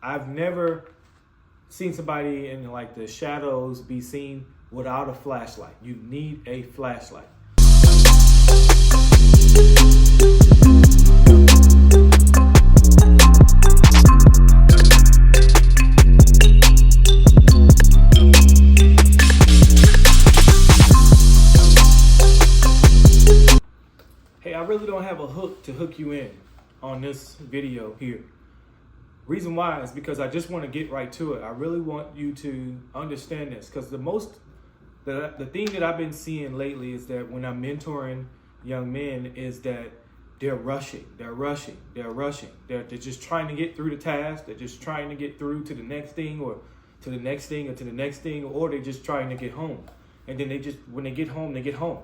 I've never seen somebody in like the shadows be seen without a flashlight. You need a flashlight. Hey, I really don't have a hook to hook you in on this video here. Reason why is because I just want to get right to it. I really want you to understand this, because the thing that I've been seeing lately is that when I'm mentoring young men is that they're rushing. They're just trying to get through the task. They're just trying to get through to the next thing or to the next thing or to the next thing, or they're just trying to get home. And then when they get home, they get home.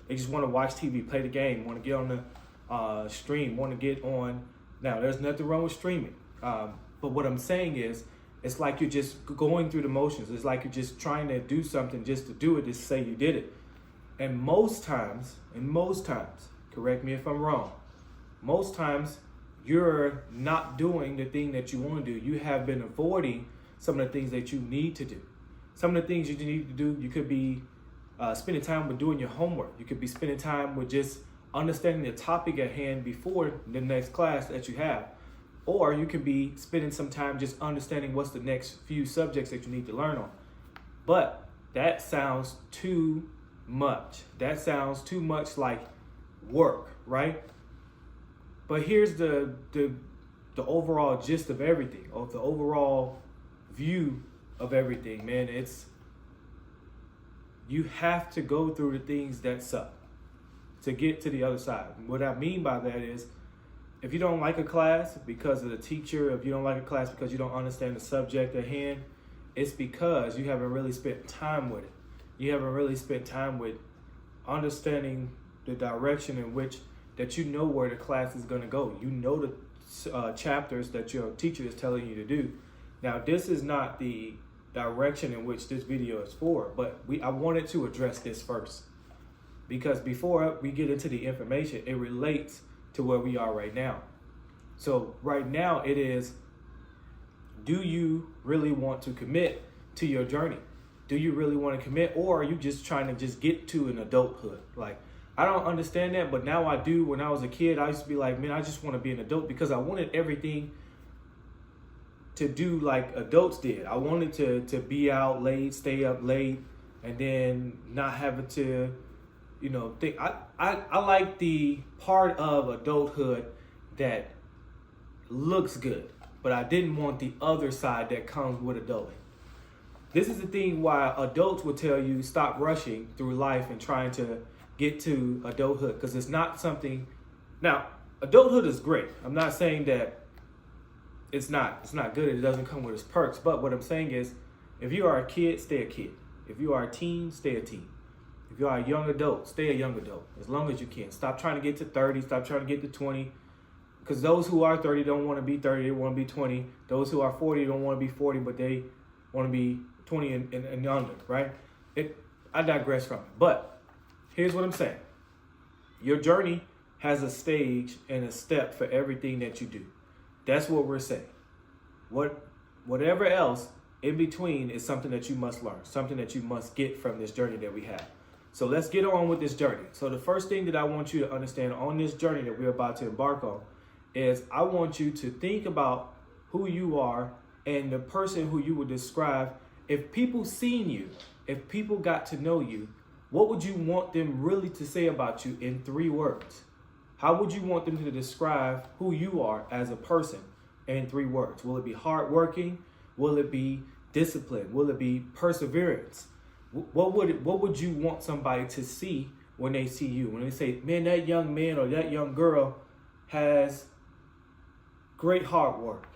They just want to watch TV, play the game, want to get on the stream, want to get on. Now, there's nothing wrong with streaming. But what I'm saying is, it's like you're just going through the motions. It's like you're just trying to do something just to do it, just say you did it. And most times, correct me if I'm wrong, most times you're not doing the thing that you want to do. You have been avoiding some of the things that you need to do. Some of the things you need to do, you could be spending time with doing your homework. You could be spending time with just understanding the topic at hand before the next class that you have. Or you could be spending some time just understanding what's the next few subjects that you need to learn on. But that sounds too much. That sounds too much like work, right? But here's the overall gist of everything, or the overall view of everything, man. It's you have to go through the things that suck to get to the other side. What I mean by that is, if you don't like a class because of the teacher, if you don't like a class because you don't understand the subject at hand, it's because you haven't really spent time with it. You haven't really spent time with understanding the direction in which that you know where the class is going to go. You know the chapters that your teacher is telling you to do. Now, this is not the direction in which this video is for, but I wanted to address this first, because before we get into the information, it relates to where we are right now. So right now it is, do you really want to commit to your journey? Do you really want to commit, or are you just trying to just get to an adulthood? Like, I don't understand that, but now I do. When I was a kid, I used to be like, man, I just want to be an adult, because I wanted everything to do like adults did. I wanted to be out late, stay up late, and then not having to, think. I like the part of adulthood that looks good, but I didn't want the other side that comes with adulting. This is the thing why adults will tell you stop rushing through life and trying to get to adulthood, because it's not something. Now, adulthood is great. I'm not saying that it's not good. It doesn't come with its perks. But what I'm saying is, if you are a kid, stay a kid. If you are a teen, stay a teen. If you are a young adult, stay a young adult as long as you can. Stop trying to get to 30. Stop trying to get to 20. Because those who are 30 don't want to be 30. They want to be 20. Those who are 40 don't want to be 40, but they want to be 20 and under, right? I digress from it. But here's what I'm saying. Your journey has a stage and a step for everything that you do. That's what we're saying. Whatever else in between is something that you must learn, something that you must get from this journey that we have. So let's get on with this journey. So the first thing that I want you to understand on this journey that we're about to embark on is I want you to think about who you are and the person who you would describe. If people seen you, if people got to know you, what would you want them really to say about you in 3 words? How would you want them to describe who you are as a person in 3 words? Will it be hardworking? Will it be discipline? Will it be perseverance? What would you want somebody to see when they see you? When they say, man, that young man or that young girl has great hard work.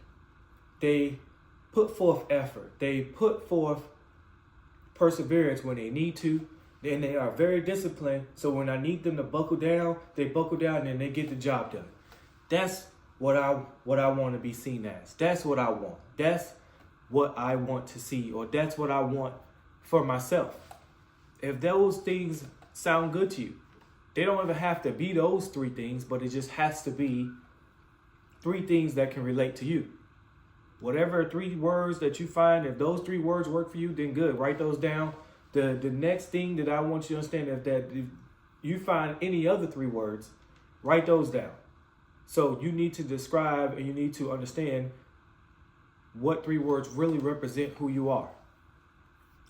They put forth effort. They put forth perseverance when they need to. And they are very disciplined. So when I need them to buckle down, they buckle down and they get the job done. That's what I want to be seen as. That's what I want. That's what I want to see, or that's what I want for myself. If those things sound good to you, they don't even have to be those 3 things, but it just has to be 3 things that can relate to you. Whatever 3 words that you find, if those 3 words work for you, then good. Write those down. The next thing that I want you to understand is that if you find any other 3 words, write those down. So you need to describe and you need to understand what 3 words really represent who you are.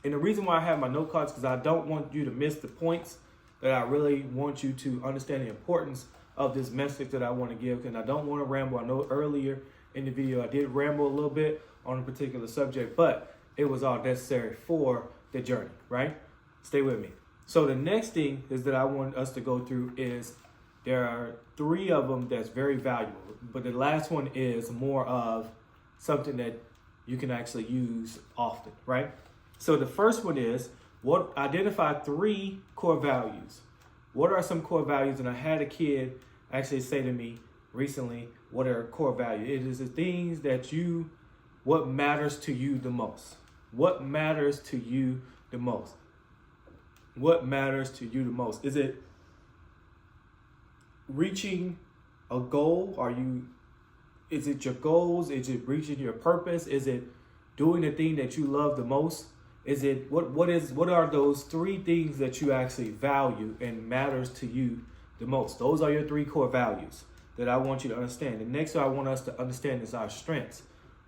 And the reason why I have my note cards is because I don't want you to miss the points that I really want you to understand the importance of this message that I want to give. And I don't want to ramble. I know earlier in the video I did ramble a little bit on a particular subject, but it was all necessary for the journey, right? Stay with me. So the next thing is that I want us to go through is there are 3 of them that's very valuable, but the last one is more of something that you can actually use often, right? So the first one is identify 3 core values. What are some core values? And I had a kid actually say to me recently, what are core values? It is the things that what matters to you the most. What matters to you the most? What matters to you the most? Is it reaching a goal? Is it your goals? Is it reaching your purpose? Is it doing the thing that you love the most? Is it what are those 3 things that you actually value and matters to you the most? Those are your 3 core values that I want you to understand. The next thing I want us to understand is our strengths.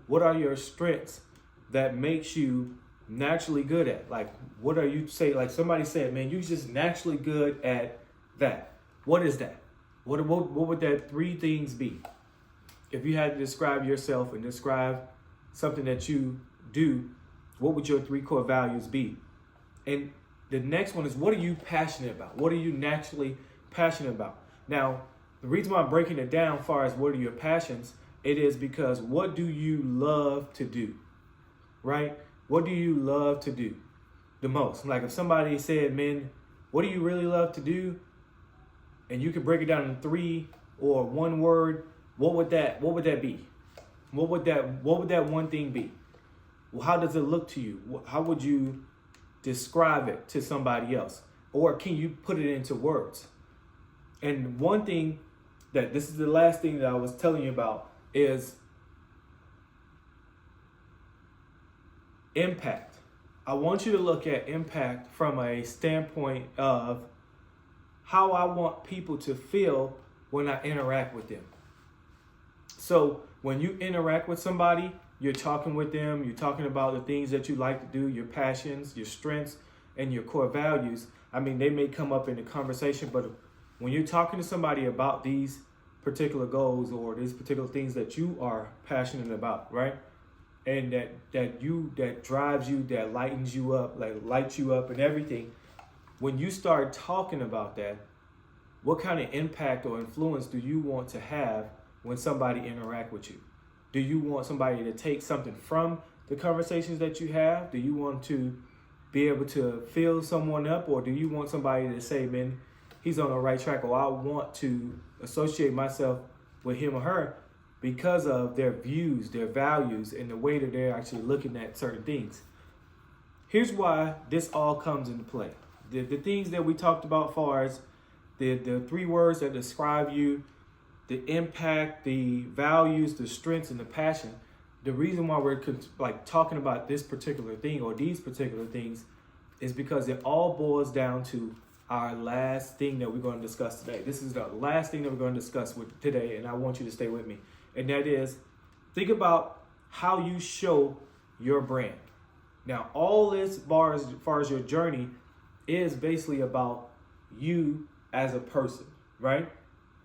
What are your strengths that makes you naturally good at? Like, what are you say? Like somebody said, man, you're just naturally good at that. What is that? What would that 3 things be? If you had to describe yourself and describe something that you do, what would your 3 core values be? And the next one is, what are you passionate about? What are you naturally passionate about? Now, the reason why I'm breaking it down as far as what are your passions, it is because what do you love to do, right? What do you love to do the most? Like if somebody said, man, what do you really love to do? And you could break it down in 3 or 1 word, what would that be? What would that one thing be? Well, how does it look to you? How would you describe it to somebody else? Or can you put it into words? And one thing this is the last thing that I was telling you about is impact. I want you to look at impact from a standpoint of how I want people to feel when I interact with them. So when you interact with somebody, you're talking with them, you're talking about the things that you like to do, your passions, your strengths, and your core values. I mean, they may come up in the conversation, but when you're talking to somebody about these particular goals or these particular things that you are passionate about, right? And that drives you, that lightens you up, like lights you up and everything. When you start talking about that, what kind of impact or influence do you want to have when somebody interact with you? Do you want somebody to take something from the conversations that you have? Do you want to be able to fill someone up? Or do you want somebody to say, man, he's on the right track, or I want to associate myself with him or her because of their views, their values, and the way that they're actually looking at certain things? Here's why this all comes into play. The things that we talked about as far as the 3 words that describe you, the impact, the values, the strengths, and the passion. The reason why we're talking about this particular thing or these particular things is because it all boils down to our last thing that we're going to discuss today. This is the last thing that we're going to discuss today, and I want you to stay with me. And that is, think about how you show your brand. Now, all this as far as your journey is basically about you as a person, right?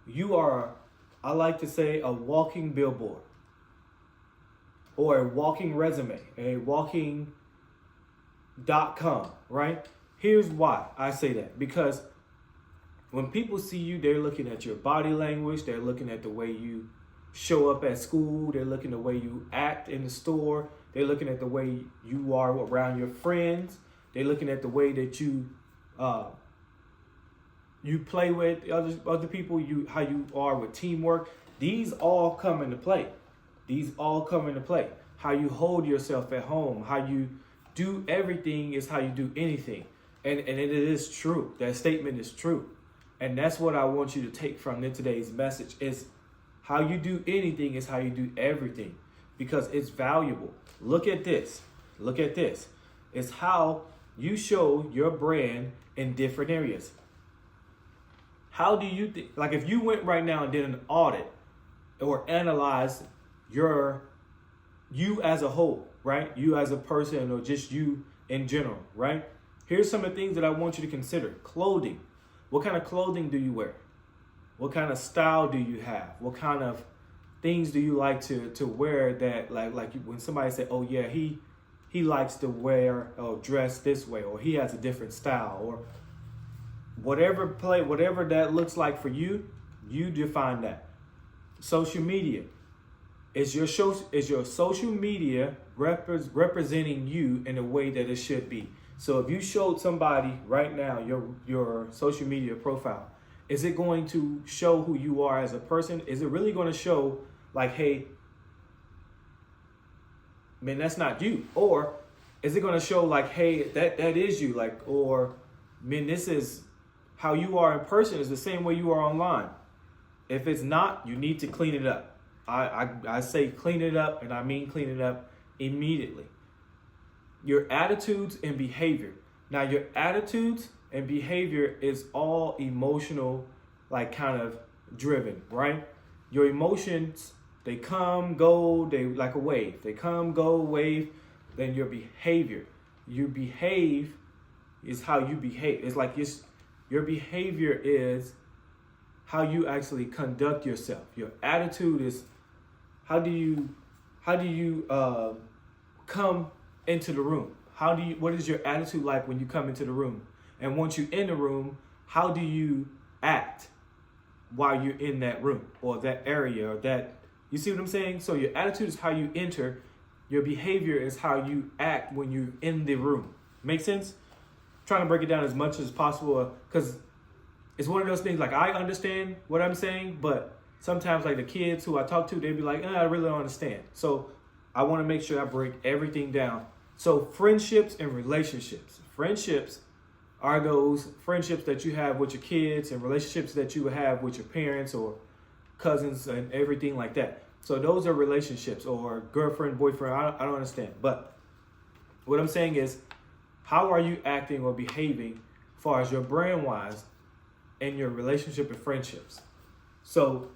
You are, I like to say, a walking billboard or a walking resume, a walking .com, right? Here's why I say that. Because when people see you, they're looking at your body language. They're looking at the way you show up at school. They're looking at the way you act in the store. They're looking at the way you are around your friends. They're looking at the way that you play with other people, how you are with teamwork. These all come into play. How you hold yourself at home, how you do everything is how you do anything. And it is true. That statement is true. And that's what I want you to take from today's message is how you do anything is how you do everything. because it's valuable. Look at this. Look at this. It's how you show your brand in different areas. How do you think, like if you went right now and did an audit or analyzed you as a whole, right? You as a person or just you in general, right? Here's some of the things that I want you to consider. Clothing. What kind of clothing do you wear? What kind of style do you have? What kind of things do you like to wear that like when somebody say, oh yeah, he likes to wear or dress this way, or he has a different style, or whatever that looks like for you, you define that. Social media. Is your social media representing you in a way that it should be? So if you showed somebody right now your social media profile, is it going to show who you are as a person? Is it really going to show like, hey, man, that's not you? Or is it going to show like, hey, that is you? Like, or, man, this is how you are in person is the same way you are online. If it's not, you need to clean it up. I say clean it up, and I mean clean it up immediately. Your attitudes and behavior. Now, your attitudes and behavior is all emotional, like kind of driven, right? Your emotions, they come, go, they like a wave. They come, go, wave. Then your behavior. You behave is how you behave. It's like your behavior is how you actually conduct yourself. Your attitude is how do you come into the room? What is your attitude like when you come into the room? And once you're in the room, how do you act while you're in that room or that area or that, you see what I'm saying? So your attitude is how you enter. Your behavior is how you act when you're in the room. Make sense? Trying to break it down as much as possible because it's one of those things, like I understand what I'm saying, but sometimes like the kids who I talk to, they'd be like, I really don't understand. So I want to make sure I break everything down. So friendships and relationships. Friendships are those friendships that you have with your kids and relationships that you would have with your parents or cousins and everything like that. So those are relationships, or girlfriend, boyfriend, I don't understand. But what I'm saying is, how are you acting or behaving as far as your brand wise in your relationship and friendships? So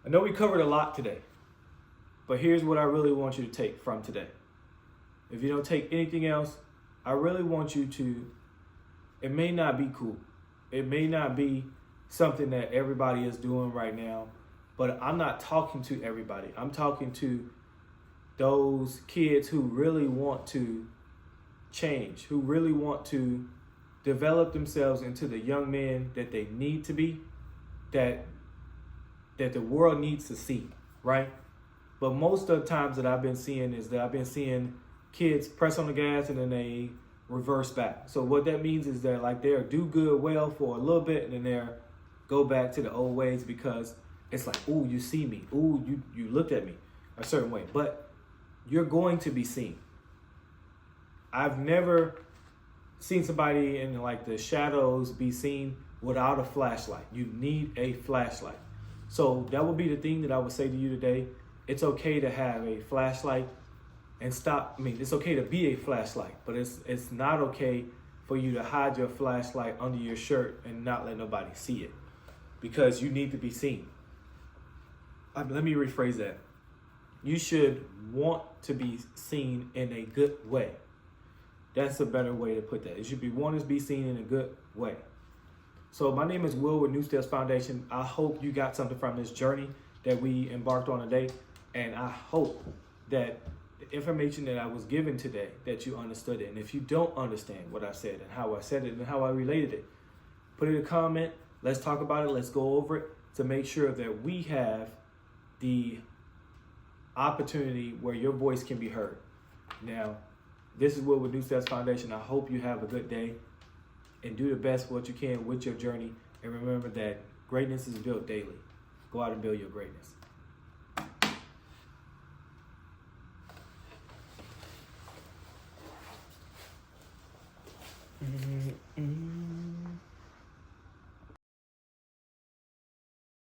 I know we covered a lot today, but here's what I really want you to take from today. If you don't take anything else, I really want you to, it may not be cool. It may not be something that everybody is doing right now, but I'm not talking to everybody. I'm talking to those kids who really want to change, who really want to develop themselves into the young men that they need to be, that the world needs to see, right? But most of the times that I've been seeing is that I've been seeing kids press on the gas and then they reverse back. So what that means is that like they'll do good well for a little bit and then they'll go back to the old ways because it's like, ooh, you see me. Ooh, you looked at me a certain way. But you're going to be seen. I've never seen somebody in like the shadows be seen without a flashlight. You need a flashlight. So that would be the thing that I would say to you today. It's okay to have a flashlight and stop. I mean, it's okay to be a flashlight, but it's not okay for you to hide your flashlight under your shirt and not let nobody see it because you need to be seen. Let me rephrase that. You should want to be seen in a good way. That's a better way to put that. It should be wanting to be seen in a good way. So my name is Will with New Steps Foundation. I hope you got something from this journey that we embarked on today. And I hope that the information that I was given today, that you understood it. And if you don't understand what I said and how I said it and how I related it, put it in a comment. Let's talk about it. Let's go over it to make sure that we have the opportunity where your voice can be heard. Now, this is Will with New Steps Foundation. I hope you have a good day and do the best what you can with your journey. And remember that greatness is built daily. Go out and build your greatness. Mm-hmm.